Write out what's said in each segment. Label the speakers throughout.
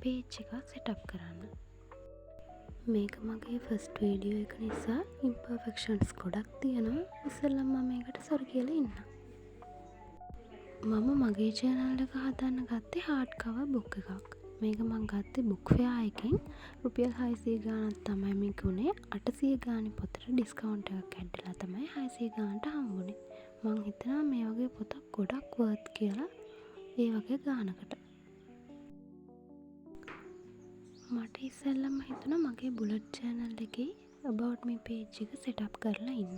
Speaker 1: page එක setup කරන්න. මේක මගේ first video එක නිසා imperfections ගොඩක් තියෙනවා. ඉස්සෙල්ලා මම මේකට sorry කියලා ඉන්නම්. මම මගේ channel එක හදන්න ගත්තේ hard cover book එකක්. මේක මං ගත්තේ book fair එකෙන් රුපියල් 600 ගාණක් තමයි මේක උනේ. 800 ගාණේ පොතට discount එකක් ඇද්දලා තමයි 600 ගාණට හම්බුනේ. මං හිතනවා මේ වගේ පොතක් ගොඩක් worth කියලා ඒ වගේ ගාණකට. මට ඉස්සෙල්ලම හිතුණා මගේ bullet channel එකේ about me page එක setup කරලා ඉන්න.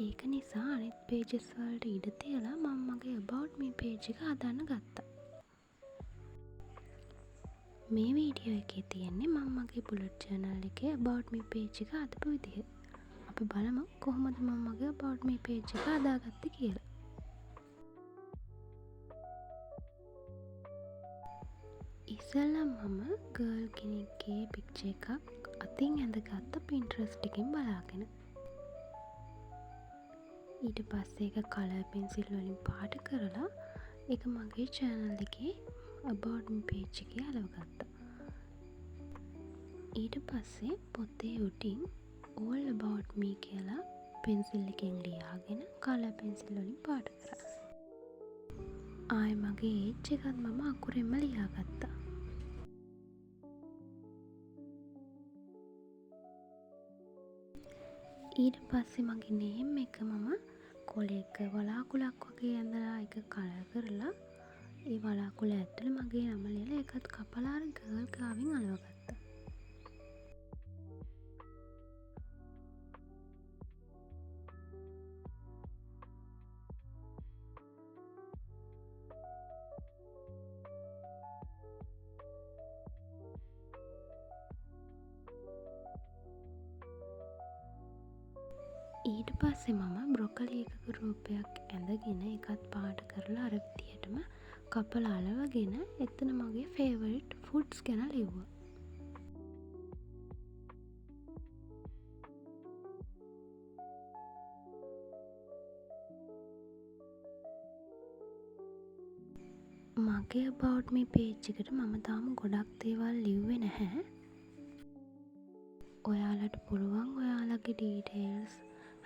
Speaker 1: ඒක නිසා අනිත් pages වලට ඉඩ තියලා මම මගේ about me page එක හදන්න ගත්තා. මේ වීඩියෝ එකේ තියෙන්නේ මම මගේ bullet channel එකේ about me page එක හදපු විදිහ. අපි බලමු කොහොමද මම මගේ about me page එක හදාගත්තේ කියලා. ඉස්සෙල්ලා මම ගර්ල් කෙනෙක්ගේ පික්චර් එකක් අතින් ඇඳගත්ත Pinterest එකෙන් බලාගෙන. ඊට පස්සේ ඒක කලර් පෙන්සිල් වලින් පාට කරලා ඒක මගේ channel එකේ about me page එකේ අලවගත්තා. ඊට පස්සේ පොතේ උඩින් all about me කියලා පෙන්සිල් එකෙන් ලියාගෙන කලර් පෙන්සිල් වලින් පාට කරා. ආයි මගේ age එකත් මම අකුරෙන්ම ලියාගත්තා. ඊට පස්සේ මගේ නේම් එක මම කොලයක වලාකුලක් වගේ ඇඳලා එක කලර් කරලා ඒ වලාකුල ඇතුලේ මගේ නම ලියලා ඒකත් කපලා අර ගර්ල් ගාවින් අලවගත්තා. ඊට පස්සේ මම බ්‍රොකලි එකක රූපයක් ඇඳගෙන එකත් පාට කරලා අර විදිහටම කපලා අලවගෙන එතන මගේ ෆේවරිට් ෆුඩ්ස් ගැන ලිව්වා. මගේ about me page එකට මම තාම ගොඩක් දේවල් ලිව්වේ නැහැ. ඔයාලට පුළුවන් ඔයාලගේ details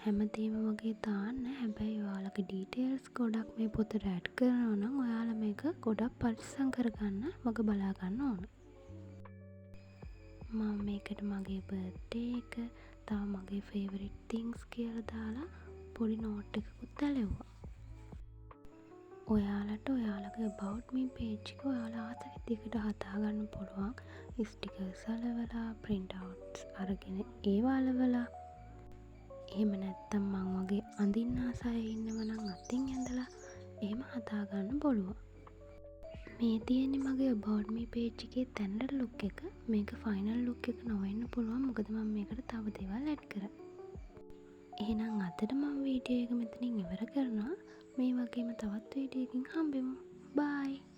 Speaker 1: හැමදේම වගේ දාන්න. හැබැයි ඔයාලගේ details ගොඩක් මේ පොතට add කරනවා නම් ඔයාලා මේක ගොඩක් පරිස්සම් කරගන්න මග බලා ගන්න ඕන. මම මේකට මගේ birthday එක, තව මගේ favorite things කියලා දාලා පොඩි note එකකුත් ඇලෙව්වා. ඔයාලට ඔයාලගේ about me page එක ඔයාලා ආස විදිහකට හදාගන්න පුළුවන්. stickers අලවලා, print outs අරගෙන ඒවා අලවලා, එහෙම නැත්තම් මං වගේ අඳින්න ආස අය ඉන්නව නම් අතින් ඇඳලා එහෙම හදාගන්න පුළුවන්. මේ තියෙන්නේ මගේ about me page එකේ standard look එක. මේක final look එක නොවෙන්න පුළුවන් මොකද මම මේකට තව දේවල් add කරා. එහෙනම් අදට මම වීඩියෝ එක මෙතනින් ඉවර කරනවා. මේ වගේම තවත් වීඩියෝ එකකින් හම්බෙමු. bye.